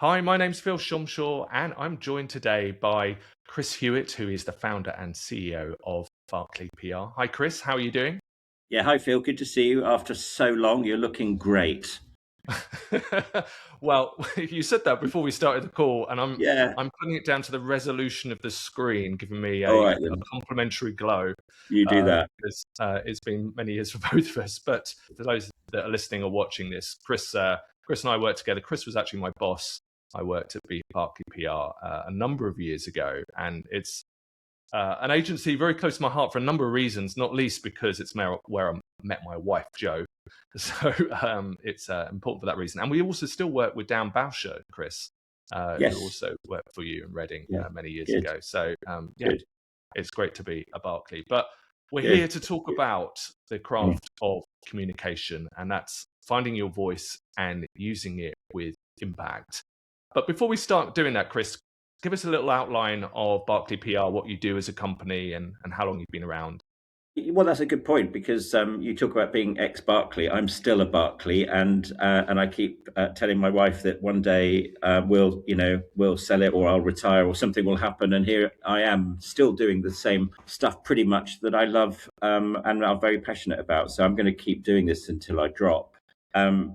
Hi, my name's Phil Szomszor, and I'm joined today by Chris Hewitt, who is the founder and CEO of Berkeley PR. Hi, Chris. How are you doing? Yeah, hi Phil. Good to see you after so long. You're looking great. Well, you said that before we started the call, and Yeah. I'm putting it down to the resolution of the screen, giving me All a right then. complimentary glow. You do that. Because it's been many years for both of us. But for those that are listening or watching this, Chris and I worked together. Chris was actually my boss. I worked at Berkeley PR a number of years ago, and it's an agency very close to my heart for a number of reasons, not least because it's where I met my wife, Jo. So it's important for that reason. And we also still work with Dan Bauscher, Chris, Yes. who also worked for you in Reading many years Good. ago. So Good. it's great to be at Berkeley. But we're Good. here to talk about the craft of communication, and that's finding your voice and using it with impact. But before we start doing that, Chris, give us a little outline of Berkeley PR, what you do as a company, and how long you've been around. Well, that's a good point because you talk about being ex-Berkeley. I'm still a Berkeley, and I keep telling my wife that one day we'll sell it, or I'll retire, or something will happen. And here I am, still doing the same stuff, pretty much that I love and I'm very passionate about. So I'm going to keep doing this until I drop.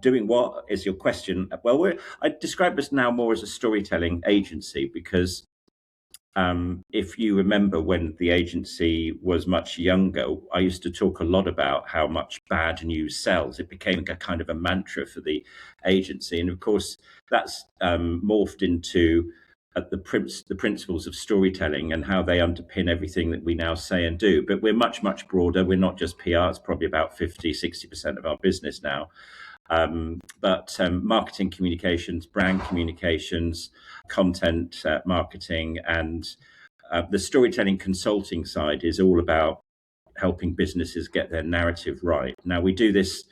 Doing what is your question? Well, I describe us now more as a storytelling agency because if you remember when the agency was much younger, I used to talk a lot about how much bad news sells. It became a kind of a mantra for the agency. And of course, that's morphed into the principles of storytelling and how they underpin everything that we now say and do. But we're much, much broader. We're not just PR. It's probably about 50-60% of our business now. But marketing communications, brand communications, content marketing, and the storytelling consulting side is all about helping businesses get their narrative right. Now, we do this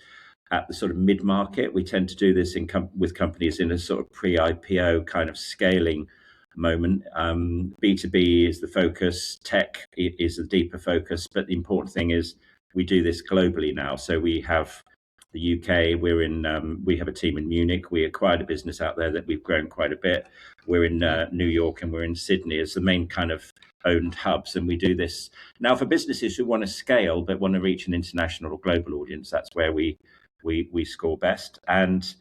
at the sort of mid-market. We tend to do this with companies in a sort of pre-IPO kind of scaling moment. B2B is the focus, tech is the deeper focus, but the important thing is we do this globally now. So we have the UK, we have a team in Munich. We acquired a business out there that we've grown quite a bit. We're in New York and we're in Sydney as the main kind of owned hubs. And we do this now for businesses who want to scale but want to reach an international or global audience. That's where we score best. And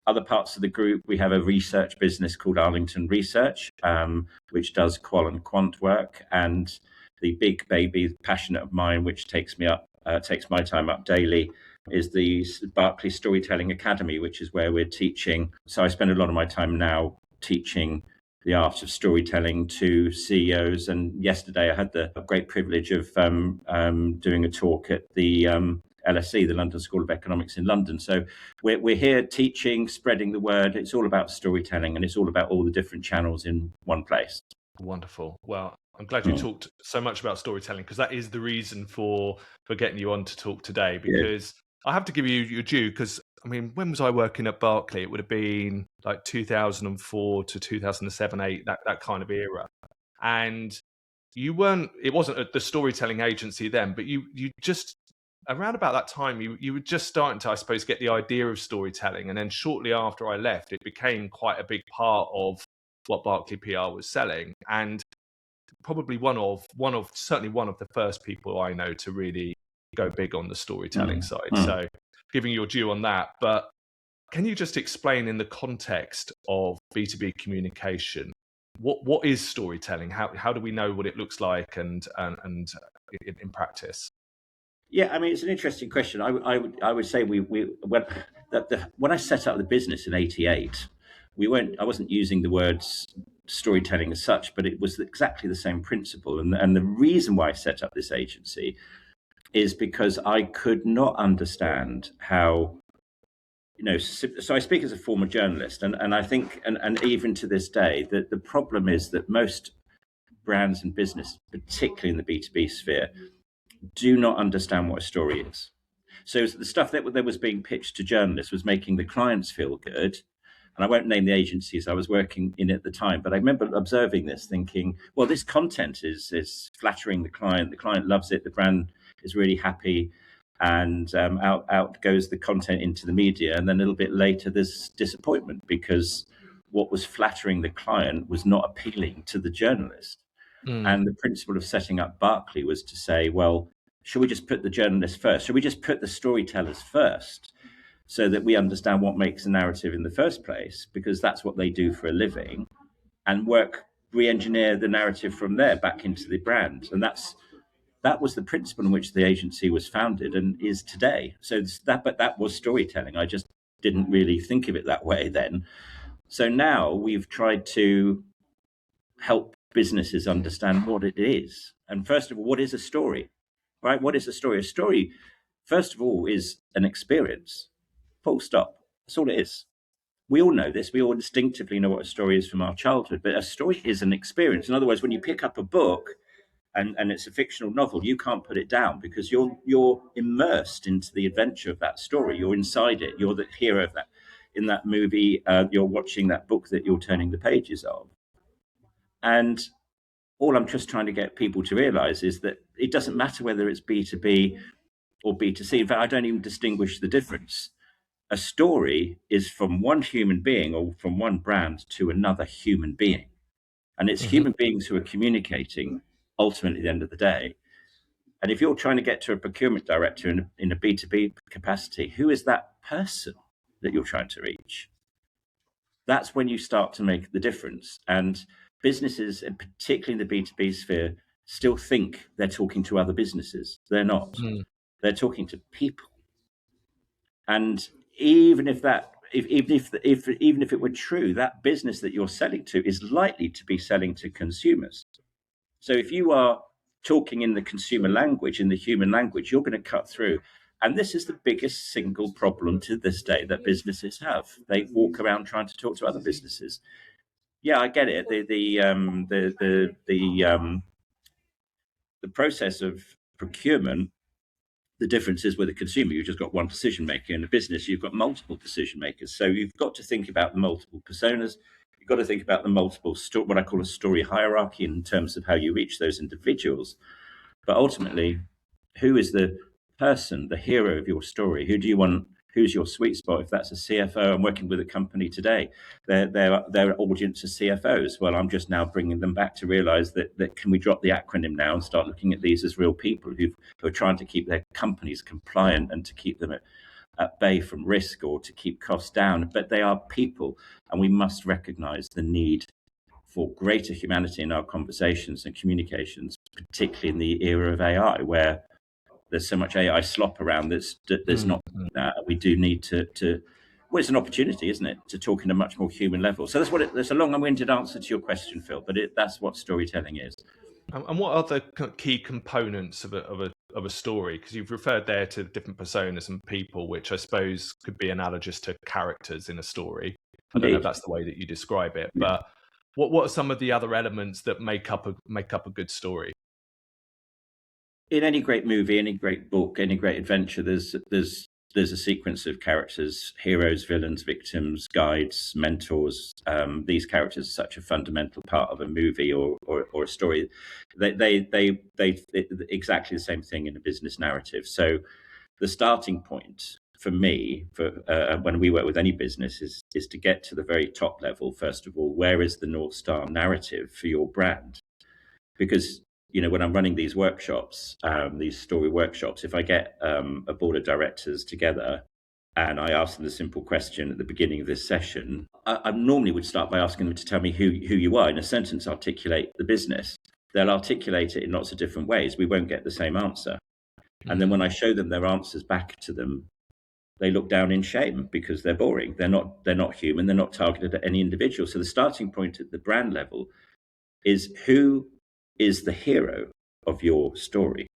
other parts of the group, we have a research business called Arlington Research, which does qual and quant work. And the big baby passionate of mine, which takes my time up daily, is the Berkeley Storytelling Academy, which is where we're teaching. So I spend a lot of my time now teaching the art of storytelling to CEOs. And yesterday I had the great privilege of doing a talk at the LSE, the London School of Economics in London. So we're here teaching, spreading the word. It's all about storytelling, and it's all about all the different channels in one place. Wonderful. Well, I'm glad you talked so much about storytelling, because that is the reason for getting you on to talk today, because I have to give you your due, because I mean, when was I working at Berkeley? It would have been like 2004 to 2007, 8, that kind of era. And it wasn't the storytelling agency then, but you just, around about that time, you were just starting to, I suppose, get the idea of storytelling. And then shortly after I left, it became quite a big part of what Berkeley PR was selling. And probably one of the first people I know to really go big on the storytelling side. So giving your due on that. But can you just explain, in the context of B2B communication, what is storytelling? How do we know what it looks like and in practice? Yeah, I mean, it's an interesting question. I would say when I set up the business in '88, I wasn't using the words storytelling as such, but it was exactly the same principle. And the reason why I set up this agency is because I could not understand how, so I speak as a former journalist, and I think, and even to this day, that the problem is that most brands and business, particularly in the B2B sphere, do not understand what a story is. So the stuff that was being pitched to journalists was making the clients feel good. And I won't name the agencies I was working in at the time, but I remember observing this, thinking, well, this content is flattering the client. The client loves it. The brand is really happy. And out goes the content into the media. And then a little bit later, there's disappointment because what was flattering the client was not appealing to the journalist. And the principle of setting up Berkeley was to say, well, should we just put the journalists first? Should we just put the storytellers first so that we understand what makes a narrative in the first place? Because that's what they do for a living, and re-engineer the narrative from there back into the brand. And that was the principle in which the agency was founded and is today. So that was storytelling. I just didn't really think of it that way then. So now we've tried to help businesses understand what it is. And first of all, what is a story, right? What is a story? A story, first of all, is an experience, full stop. That's all it is. We all know this. We all instinctively know what a story is from our childhood, but a story is an experience. In other words, when you pick up a book and it's a fictional novel, you can't put it down because you're immersed into the adventure of that story. You're inside it. You're the hero of that. In that movie, you're watching that book that you're turning the pages of. And all I'm just trying to get people to realize is that it doesn't matter whether it's B2B or B2C. In fact, I don't even distinguish the difference. A story is from one human being or from one brand to another human being. And it's human beings who are communicating ultimately at the end of the day. And if you're trying to get to a procurement director in a B2B capacity, who is that person that you're trying to reach? That's when you start to make the difference. And businesses, and particularly in the B2B sphere, still think they're talking to other businesses. They're not. They're talking to people. And even if it were true, that business that you're selling to is likely to be selling to consumers. So if you are talking in the consumer language, in the human language, you're going to cut through. And this is the biggest single problem to this day that businesses have. They walk around trying to talk to other businesses. Yeah, I get it. The process of procurement, the difference is with a consumer, you've just got one decision maker. In a business, you've got multiple decision makers. So you've got to think about the multiple personas. You've got to think about the multiple, what I call a story hierarchy in terms of how you reach those individuals. But ultimately, who is the person, the hero of your story? Who do you want? Who's your sweet spot? If that's a CFO, I'm working with a company today. Their audience are CFOs. Well, I'm just now bringing them back to realize that can we drop the acronym now and start looking at these as real people who are trying to keep their companies compliant and to keep them at bay from risk or to keep costs down. But they are people, and we must recognize the need for greater humanity in our conversations and communications, particularly in the era of AI, where there's so much AI slop around there's not. We do need to. Well, it's an opportunity, isn't it, to talk in a much more human level. So that's a long-winded answer to your question, Phil. But that's what storytelling is. And what are the key components of a story? Because you've referred there to different personas and people, which I suppose could be analogous to characters in a story. I don't know if that's the way that you describe it, but what are some of the other elements that make up a good story? In any great movie, any great book, any great adventure, there's a sequence of characters: heroes, villains, victims, guides, mentors. These characters are such a fundamental part of a movie or a story. They exactly the same thing in a business narrative. So the starting point for me, when we work with any business, is to get to the very top level. First of all, where is the North Star narrative for your brand? Because when I'm running these workshops, these story workshops, if I get a board of directors together and I ask them the simple question at the beginning of this session, I normally would start by asking them to tell me who you are. In a sentence, articulate the business. They'll articulate it in lots of different ways. We won't get the same answer. And then when I show them their answers back to them, they look down in shame because they're boring. They're not human. They're not targeted at any individual. So the starting point at the brand level is who is the hero of your story.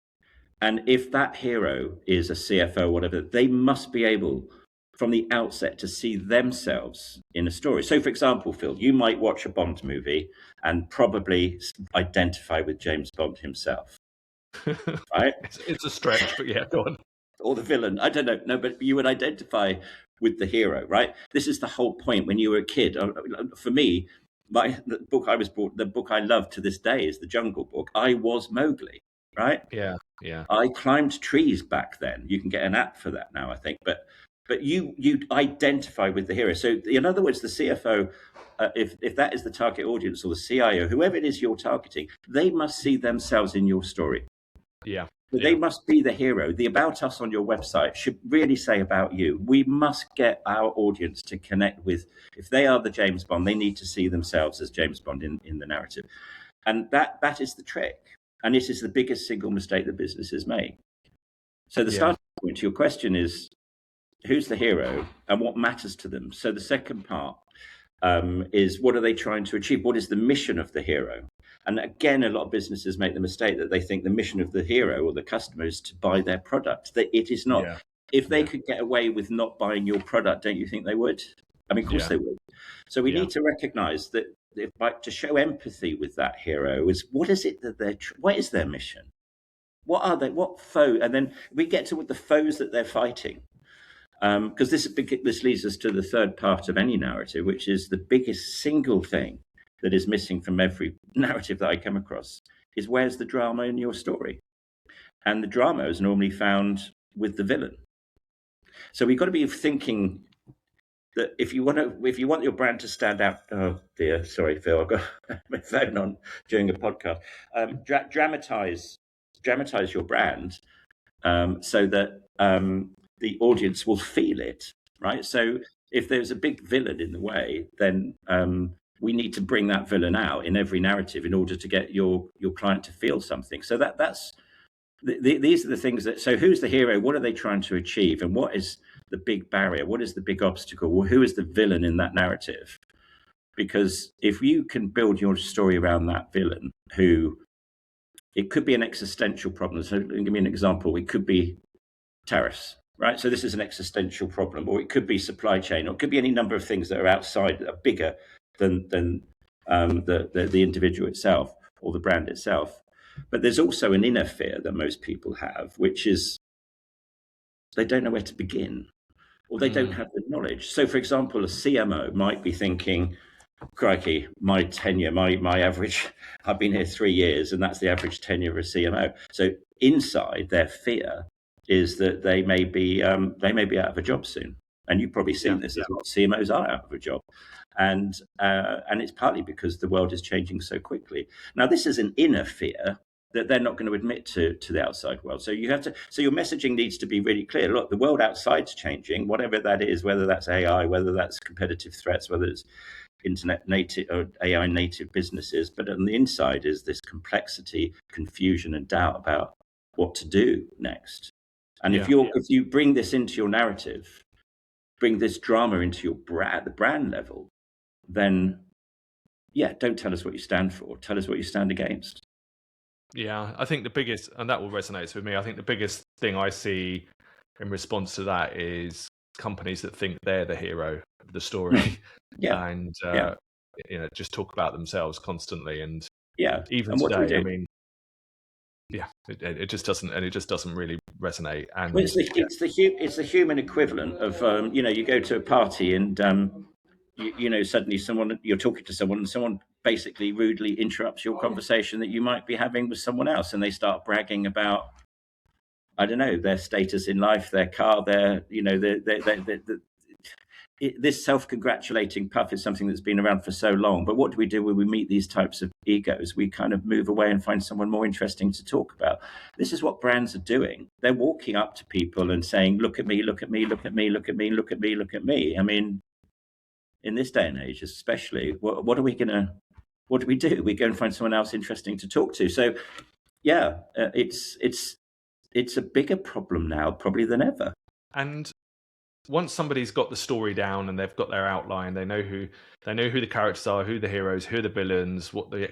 And if that hero is a CFO, whatever, they must be able from the outset to see themselves in a story. So for example, Phil, you might watch a Bond movie and probably identify with James Bond himself, right? It's a stretch, but yeah, go on. Or the villain, I don't know. No, but you would identify with the hero, right? This is the whole point. When you were a kid, for me, the book I love to this day is the Jungle Book. I was Mowgli, right? Yeah. I climbed trees back then. You can get an app for that now, I think. But but you identify with the hero. So in other words, the CFO, if that is the target audience, or the CIO, whoever it is you're targeting, they must see themselves in your story. Yeah. So they must be the hero. The about us on your website should really say about you. We must get our audience to connect with, if they are the James Bond, they need to see themselves as James Bond in the narrative. And that is the trick. And it is the biggest single mistake that businesses make. So the starting point to your question is, who's the hero and what matters to them? So the second part is, what are they trying to achieve? What is the mission of the hero? And again, a lot of businesses make the mistake that they think the mission of the hero or the customer is to buy their product. That it is not. If they could get away with not buying your product, don't you think they would? I mean, of course they would. So we need to recognize that to show empathy with that hero is, what is it that what is their mission? What are they? What foe? And then we get to the foes that they're fighting. Because this leads us to the third part of any narrative, which is the biggest single thing that is missing from every narrative that I come across, is where's the drama in your story? And the drama is normally found with the villain. So we've got to be thinking that if you want your brand to stand out, oh dear, sorry, Phil, I've got my phone on during a podcast. Dramatize your brand so that the audience will feel it, right? So if there's a big villain in the way, then we need to bring that villain out in every narrative in order to get your client to feel something. So these are the things that. So who's the hero? What are they trying to achieve? And what is the big barrier? What is the big obstacle? Well, who is the villain in that narrative? Because if you can build your story around that villain, who it could be an existential problem. So give me an example. It could be tariffs. Right, so this is an existential problem, or it could be supply chain, or it could be any number of things that are outside, that are bigger than the individual itself or the brand itself. But there's also an inner fear that most people have, which is they don't know where to begin, or they don't have the knowledge. So, for example, a CMO might be thinking, crikey, my tenure, my average, I've been here 3 years, and that's the average tenure of a CMO. So inside, their fear is that they may be out of a job soon, and you've probably seen this as well. CMOs are out of a job, and it's partly because the world is changing so quickly. Now, this is an inner fear that they're not going to admit to the outside world. So your messaging needs to be really clear. Look, the world outside's changing, whatever that is, whether that's AI, whether that's competitive threats, whether it's internet native or AI native businesses, but on the inside is this complexity, confusion, and doubt about what to do next. And if you bring this into your narrative, bring this drama into your the brand level, then don't tell us what you stand for. Tell us what you stand against. Yeah, I think the biggest, and that will resonate with me, I think the biggest thing I see in response to that is companies that think they're the hero of the story and just talk about themselves constantly. And even today, I mean, it just doesn't really resonate. And well, it's the human equivalent of you go to a party and suddenly you're talking to someone and someone basically rudely interrupts your conversation that you might be having with someone else, and they start bragging about, I don't know, their status in life, their car, this self-congratulating puff is something that's been around for so long. But what do when we meet these types of egos? We kind of move away and find someone more interesting to talk about. This is what brands are doing. They're walking up to people and saying, look at me, look at me, look at me, look at me, look at me, look at me. I mean, in this day and age, especially, what do we do? We go and find someone else interesting to talk to. So, it's a bigger problem now, probably than ever. And once somebody's got the story down and they've got their outline, they know who the characters are, who the heroes, who the villains, what the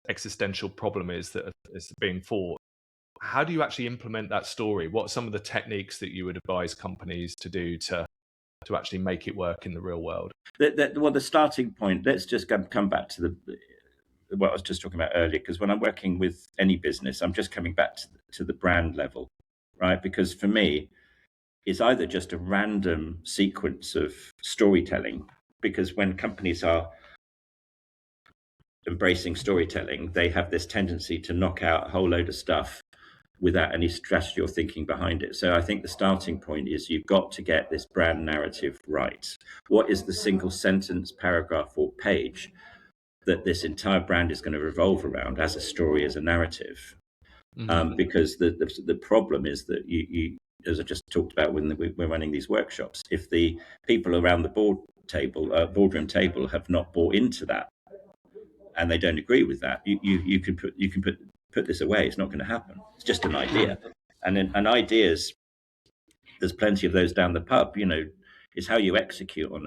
existential problem is that is being fought. How do you actually implement that story? What are some of the techniques that you would advise companies to do to actually make it work in the real world? The starting point, let's just come back to what I was just talking about earlier, because when I'm working with any business, I'm just coming back to the brand level, right? Because for me, it's either just a random sequence of storytelling, because when companies are embracing storytelling, they have this tendency to knock out a whole load of stuff without any strategy or thinking behind it. So I think the starting point is you've got to get this brand narrative right. What is the single sentence, paragraph, or page that this entire brand is going to revolve around as a story, as a narrative? Because the problem is that you, as I just talked about when we're running these workshops, if the people around the boardroom table have not bought into that and they don't agree with that, you can put this away. It's not going to happen. It's just an idea, and ideas. There's plenty of those down the pub. It's how you execute on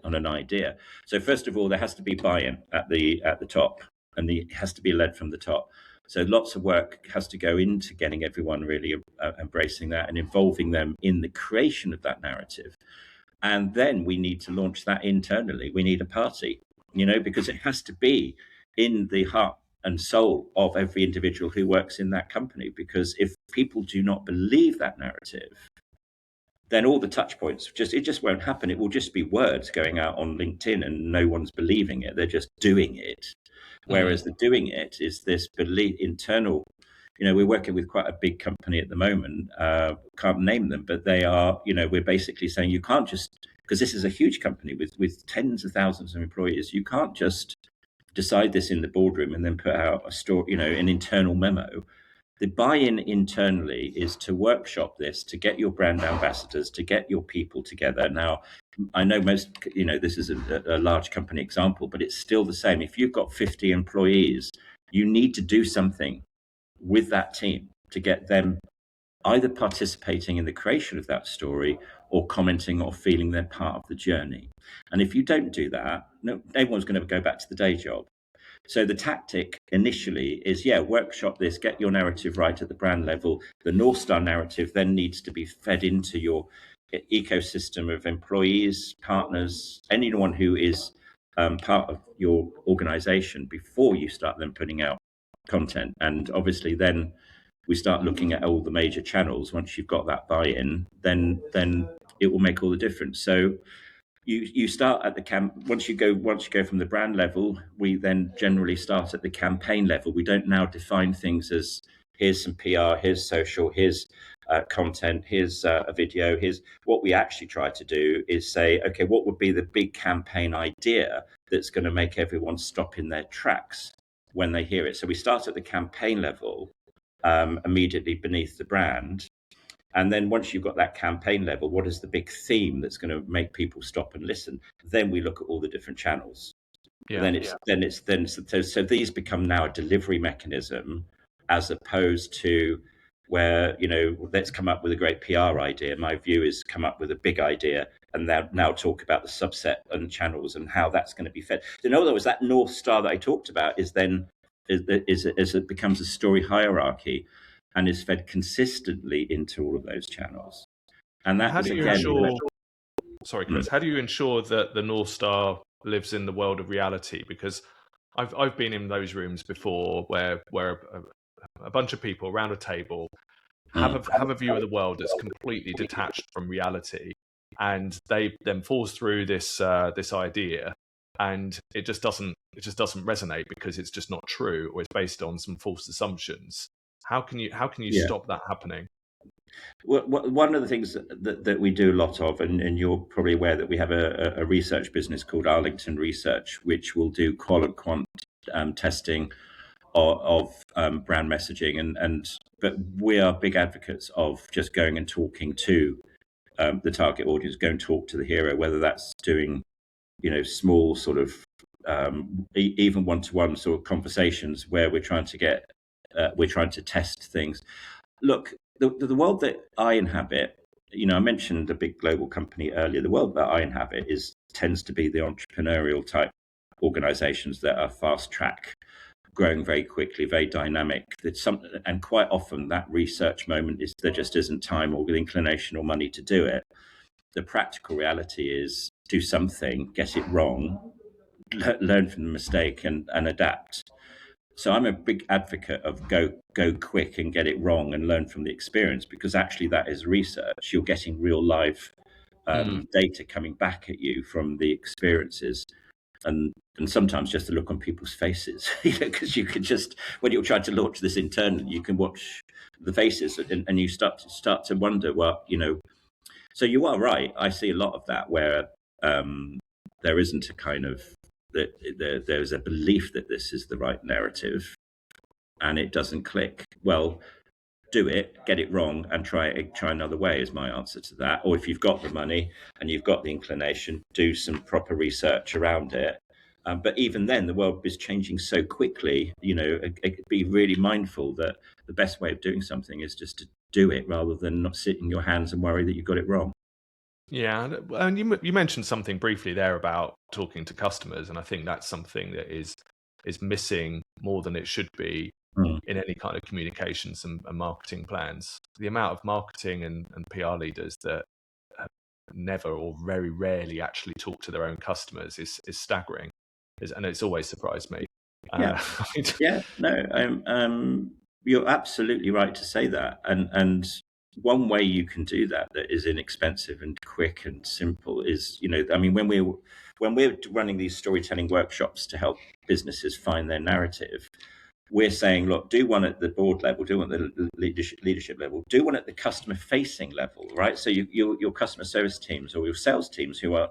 an idea. So first of all, there has to be buy-in at the top, and it has to be led from the top. So lots of work has to go into getting everyone really embracing that and involving them in the creation of that narrative. And then we need to launch that internally. We need a party, because it has to be in the heart and soul of every individual who works in that company. Because if people do not believe that narrative, then all the touch points it just won't happen. It will just be words going out on LinkedIn and no one's believing it. They're just doing it. Whereas the doing it is this belief, internal. We're working with quite a big company at the moment. Can't name them, but they are. We're basically saying you can't just, because this is a huge company with tens of thousands of employees. You can't just decide this in the boardroom and then put out a story, an internal memo. The buy-in internally is to workshop this, to get your brand ambassadors, to get your people together. Now, I know most, this is a large company example, but it's still the same. If you've got 50 employees, you need to do something with that team to get them either participating in the creation of that story or commenting or feeling they're part of the journey. And if you don't do that, everyone's going to go back to the day job. So the tactic initially is, workshop this, get your narrative right at the brand level. The North Star narrative then needs to be fed into your ecosystem of employees, partners, anyone who is part of your organization before you start then putting out content. And obviously then we start looking at all the major channels. Once you've got that buy-in, then it will make all the difference. So you start at the once you go from the brand level, we then generally start at the campaign level. We don't now define things as here's some PR, here's social, here's content, here's a video. Here's what we actually try to do is say, okay, what would be the big campaign idea that's going to make everyone stop in their tracks when they hear it? So we start at the campaign level, immediately beneath the brand. And then once you've got that campaign level, what is the big theme that's going to make people stop and listen? Then we look at all the different channels. So these become now a delivery mechanism, as opposed to where, let's come up with a great PR idea. My view is come up with a big idea and now talk about the subset and channels and how that's going to be fed. So in other words, that North Star that I talked about is it becomes a story hierarchy and is fed consistently into all of those channels. And that is again. Sorry, Chris. How do you ensure that the North Star lives in the world of reality? Because I've been in those rooms before where a bunch of people around a table have a view of the world that's completely detached from reality, and they then falls through this idea, and it just doesn't resonate because it's just not true, or it's based on some false assumptions. How can you stop that happening? Well, one of the things that we do a lot of, and you're probably aware that we have a research business called Arlington Research, which will do qual and quant testing of brand messaging, but we are big advocates of just going and talking to the target audience, go and talk to the hero, whether that's doing small sort of even one-to-one sort of conversations where we're trying to test things. Look, the world that I inhabit, I mentioned a big global company earlier. The world that I inhabit tends to be the entrepreneurial type organizations that are fast track, growing very quickly, very dynamic. And quite often that research moment there just isn't time or inclination or money to do it. The practical reality is do something, get it wrong, learn from the mistake and adapt. So I'm a big advocate of go quick and get it wrong and learn from the experience, because actually that is research. You're getting real live data coming back at you from the experiences, and sometimes just the look on people's faces, because you can just, when you're trying to launch this internally, you can watch the faces, and you start to wonder, well, so you are right. I see a lot of that where there isn't a kind of there's a belief that this is the right narrative, and it doesn't click. Well, do it, get it wrong, and try another way is my answer to that. Or if you've got the money and you've got the inclination, do some proper research around it. But even then, the world is changing so quickly. Be really mindful that the best way of doing something is just to do it rather than not sit in your hands and worry that you got it wrong. Yeah, and you mentioned something briefly there about talking to customers, and I think that's something that is missing more than it should be in any kind of communications and marketing plans. The amount of marketing and PR leaders that have never or very rarely actually talk to their own customers is staggering, and it's always surprised me. You're absolutely right to say that, and one way you can do that is inexpensive and quick and simple is, when we're running these storytelling workshops to help businesses find their narrative, we're saying, look, do one at the board level, do one at the leadership level, do one at the customer facing level, right? So your customer service teams or your sales teams who are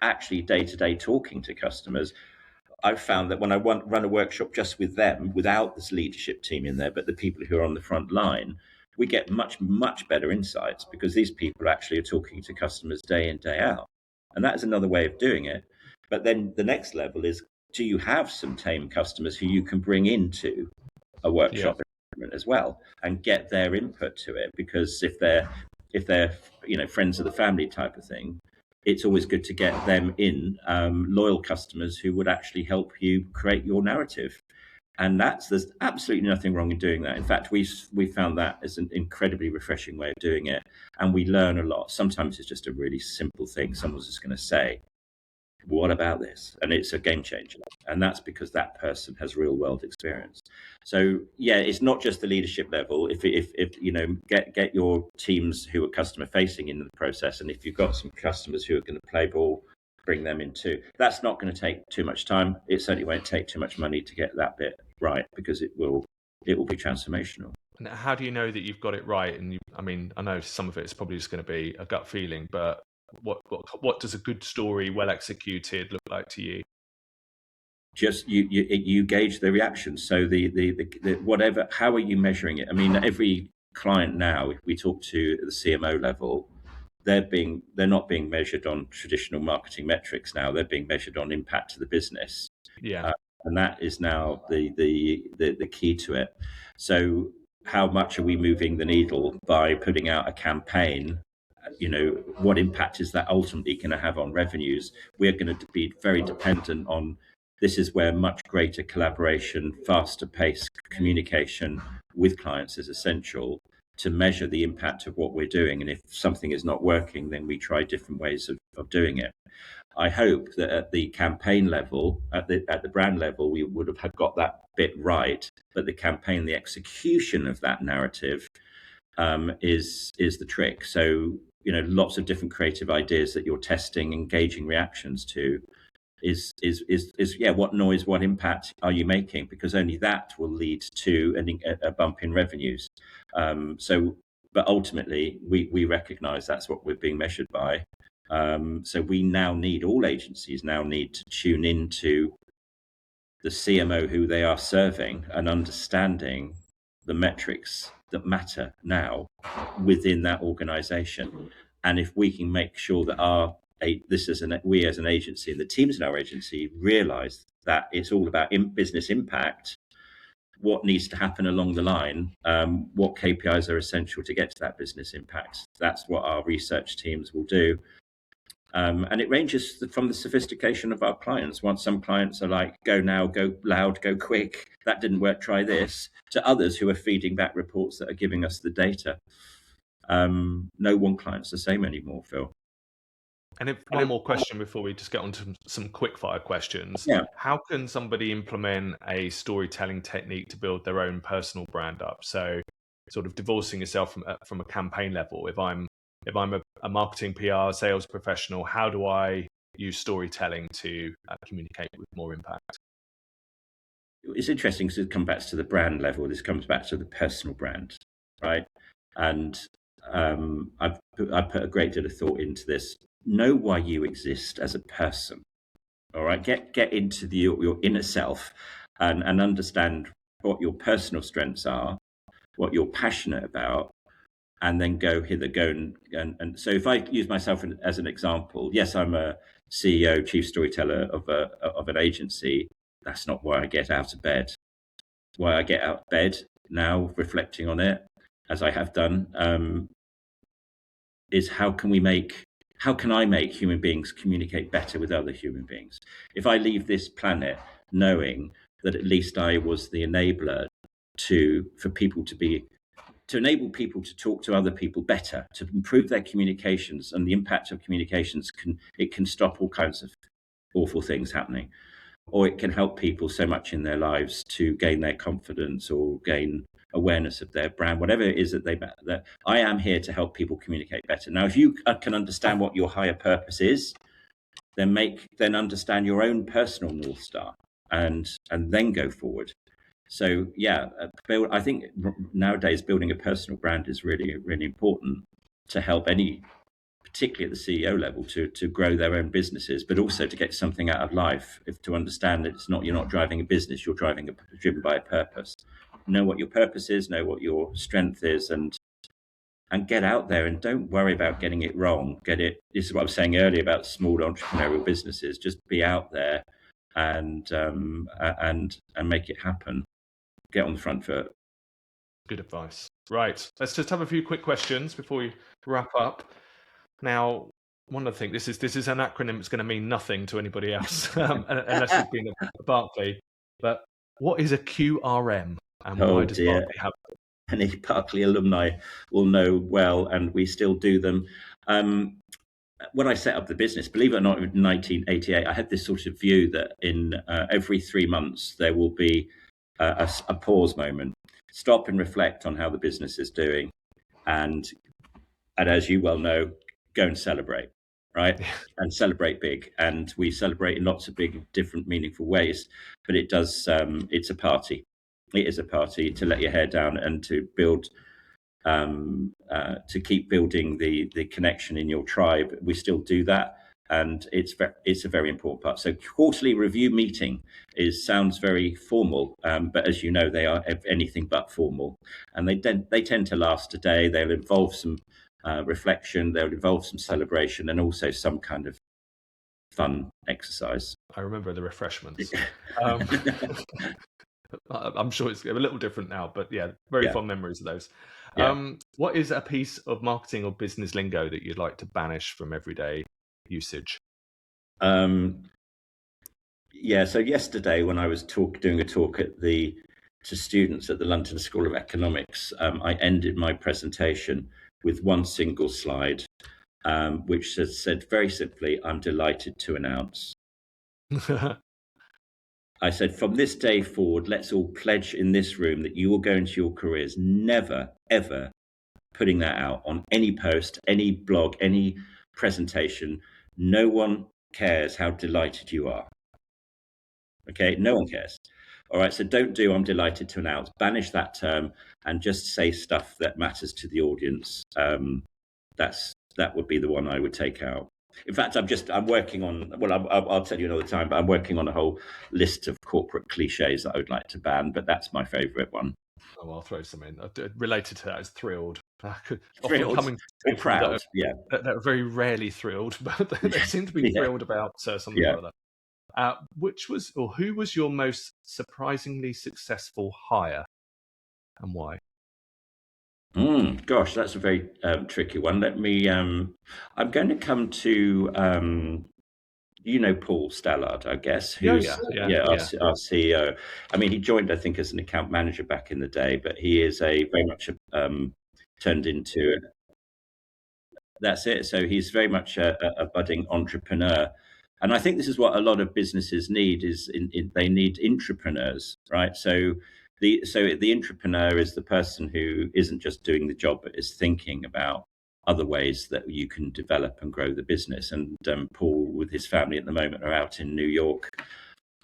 actually day-to-day talking to customers. I've found that when I run a workshop just with them, without this leadership team in there, but the people who are on the front line, we get much, much better insights because these people actually are talking to customers day in, day out. And that is another way of doing it. But then the next level is, do you have some tame customers who you can bring into a workshop environment as well and get their input to it? Because if they're friends of the family type of thing, it's always good to get them in, loyal customers who would actually help you create your narrative. And there's absolutely nothing wrong in doing that. In fact, we found that as an incredibly refreshing way of doing it, and we learn a lot. Sometimes it's just a really simple thing. Someone's just going to say, what about this? And it's a game changer. And that's because that person has real world experience. So it's not just the leadership level. If get your teams who are customer facing in the process, and if you've got some customers who are going to play ball, bring them in too. That's not going to take too much time. It certainly won't take too much money to get that bit right, because it will be transformational. And how do you know that you've got it right? And I know some of it's probably just going to be a gut feeling, but what does a good story, well executed, look like to you? Just you gauge the reaction. So the whatever, how are you measuring it? I mean, every client now, if we talk to the CMO level, they're not being measured on traditional marketing metrics now. They're being measured on impact to the business. And that is now the key to it. So how much are we moving the needle by putting out a campaign? What impact is that ultimately going to have on revenues? We're going to be very dependent on, this is where much greater collaboration, faster paced communication with clients is essential to measure the impact of what we're doing. And if something is not working, then we try different ways of doing it. I hope that at the campaign level, at the brand level, we would have got that bit right. But the campaign, the execution of that narrative is the trick. So, lots of different creative ideas that you're testing, engaging reactions to is what noise, what impact are you making? Because only that will lead to a bump in revenues. But ultimately, we recognize that's what we're being measured by. So all agencies now need to tune into the CMO who they are serving and understanding the metrics that matter now within that organization. And if we can make sure that we as an agency and the teams in our agency realize that it's all about business impact, what needs to happen along the line, what KPIs are essential to get to that business impact. That's what our research teams will do. And it ranges from the sophistication of our clients. Once some clients are like, go now, go loud, go quick, that didn't work, try this, to others who are feeding back reports that are giving us the data. No one client's the same anymore, Phil. And one more question before we just get on to some quick fire questions. Yeah. How can somebody implement a storytelling technique to build their own personal brand up? So sort of divorcing yourself from a campaign level. If I'm a marketing PR sales professional, how do I use storytelling to communicate with more impact? It's interesting because it comes back to the brand level. This comes back to the personal brand. right? And I've put a great deal of thought into this. Know why you exist as a person. All right, get into your inner self and understand what your personal strengths are, what you're passionate about, and then go and so if I use myself as an example, yes, I'm a CEO, chief storyteller of an agency. That's not why I get out of bed. Why I get out of bed now, reflecting on it as I have done, is how can I make human beings communicate better with other human beings? If I leave this planet knowing that at least I was the enabler to enable people to talk to other people better, to improve their communications, and the impact of communications can stop all kinds of awful things happening, or it can help people so much in their lives to gain their confidence or gain awareness of their brand, whatever it is that I am here to help people communicate better. Now, if you can understand what your higher purpose is, then understand your own personal North Star and then go forward. So yeah, I think nowadays building a personal brand is really, really important to help particularly at the CEO level, to grow their own businesses, but also to get something out of life. To understand that you're not driving a business, you're driven by a purpose. Know what your purpose is, know what your strength is, and get out there and don't worry about getting it wrong. This is what I was saying earlier about small entrepreneurial businesses. Just be out there and make it happen. Get on the front foot. Good advice. Right. Let's just have a few quick questions before we wrap up. Now, one of the things, this is an acronym that's going to mean nothing to anybody else, unless you've been at Berkeley. But what is a QRM, and why does Berkeley have it? Any Berkeley alumni will know well, and we still do them. When I set up the business, believe it or not, in 1988, I had this sort of view that in every 3 months there will be a pause moment, stop and reflect on how the business is doing, and as you well know, go and celebrate, right? And celebrate big. And we celebrate in lots of big, different, meaningful ways. But it does. It's a party. It is a party to let your hair down and to build, to keep building the connection in your tribe. We still do that, and it's a very important part. So quarterly review meeting sounds very formal, but as you know, they are anything but formal, and they tend to last a day. They'll involve some reflection, they'll involve some celebration, and also some kind of fun exercise. I remember the refreshments. I'm sure it's a little different now, but yeah, very fond memories of those. Yeah. What is a piece of marketing or business lingo that you'd like to banish from everyday usage? So yesterday when I was doing a talk to students at the London School of Economics, I ended my presentation with one single slide, which said very simply, "I'm delighted to announce." I said, from this day forward, let's all pledge in this room that you will go into your careers never, ever putting that out on any post, any blog, any presentation. No one cares how delighted you are. Okay, no one cares. All right, so don't do "I'm delighted to announce." Banish that term and just say stuff that matters to the audience. That would be the one I would take out. In fact, I'm working on, well, I'll tell you another time, but I'm working on a whole list of corporate cliches that I would like to ban, but that's my favourite one. Oh, I'll throw some in. Related to that is thrilled. Thrilled? Coming or proud, that are very rarely thrilled, but they seem to be thrilled about something like that. Who was your most surprisingly successful hire, and why? Gosh, that's a very tricky one. Let me. I'm going to come to Paul Stallard, I guess, who's our CEO. I mean, he joined, I think, as an account manager back in the day, but he is very much turned into. That's it. So he's very much a budding entrepreneur, and I think this is what a lot of businesses need. They need intrapreneurs, right? So the entrepreneur is the person who isn't just doing the job, but is thinking about other ways that you can develop and grow the business. And Paul, with his family at the moment, are out in New York,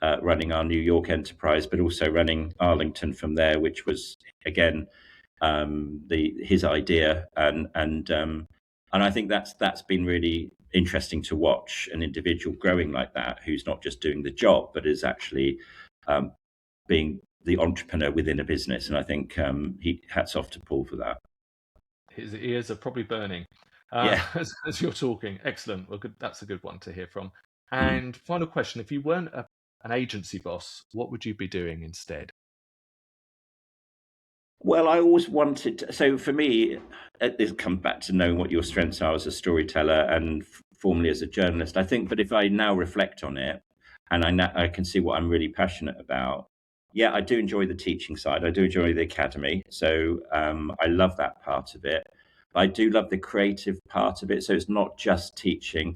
running our New York enterprise, but also running Arlington from there, which was, again, his idea, and I think that's been really interesting to watch an individual growing like that, who's not just doing the job but is actually being the entrepreneur within a business. And I think hats off to Paul for that. His ears are probably burning Yeah. as you're talking. Excellent. Well, good. That's a good one to hear from. Mm. And final question: if you weren't an agency boss, what would you be doing instead? Well, I always wanted to, so for me, this comes back to knowing what your strengths are as a storyteller and formerly as a journalist, I think. But if I now reflect on it, and I can see what I'm really passionate about, yeah, I do enjoy the teaching side. I do enjoy the academy. So I love that part of it. But I do love the creative part of it. So it's not just teaching.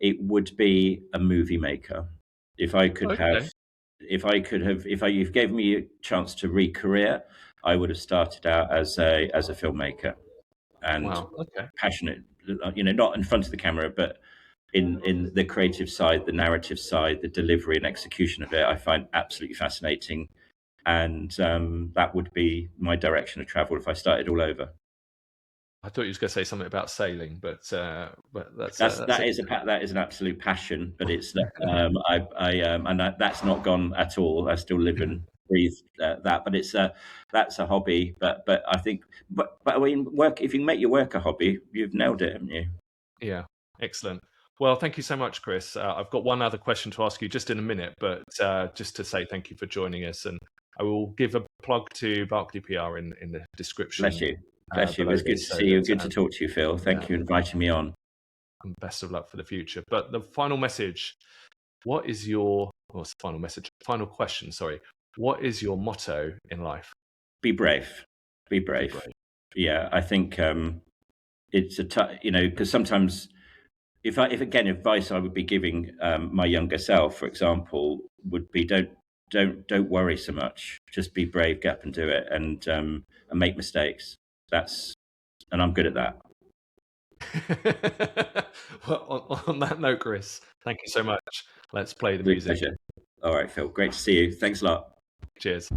It would be a movie maker. If I could Okay. if you've given me a chance to re-career, I would have started out as a filmmaker, and Wow. Okay. passionate, not in front of the camera, but in the creative side, the narrative side, the delivery and execution of it. I find absolutely fascinating, and that would be my direction of travel if I started all over. I thought you was going to say something about sailing, but that's That is an absolute passion, but it's that's not gone at all. I still live and breathe that, but that's a hobby. But I think, but I mean, work, if you can make your work a hobby, you've nailed it, haven't you? Yeah, excellent. Well, thank you so much, Chris. I've got one other question to ask you just in a minute, but just to say thank you for joining us, and I will give a plug to Berkeley PR in the description. Bless you. Bless you. It Below was good this, to so see you. that, Good to talk to you, Phil. Thank you for inviting me on. and best of luck for the future. But the final message: what is your final message? Final question. Sorry. What is your motto in life? Be brave. Be brave. Be brave. Yeah, I think it's because sometimes if again, advice I would be giving my younger self, for example, would be don't worry so much. Just be brave, get up and do it, and make mistakes. And I'm good at that. Well, on that note, Chris, thank you so much. Let's play the Real music. pleasure. All right, Phil. Great to see you. Thanks a lot. Cheers.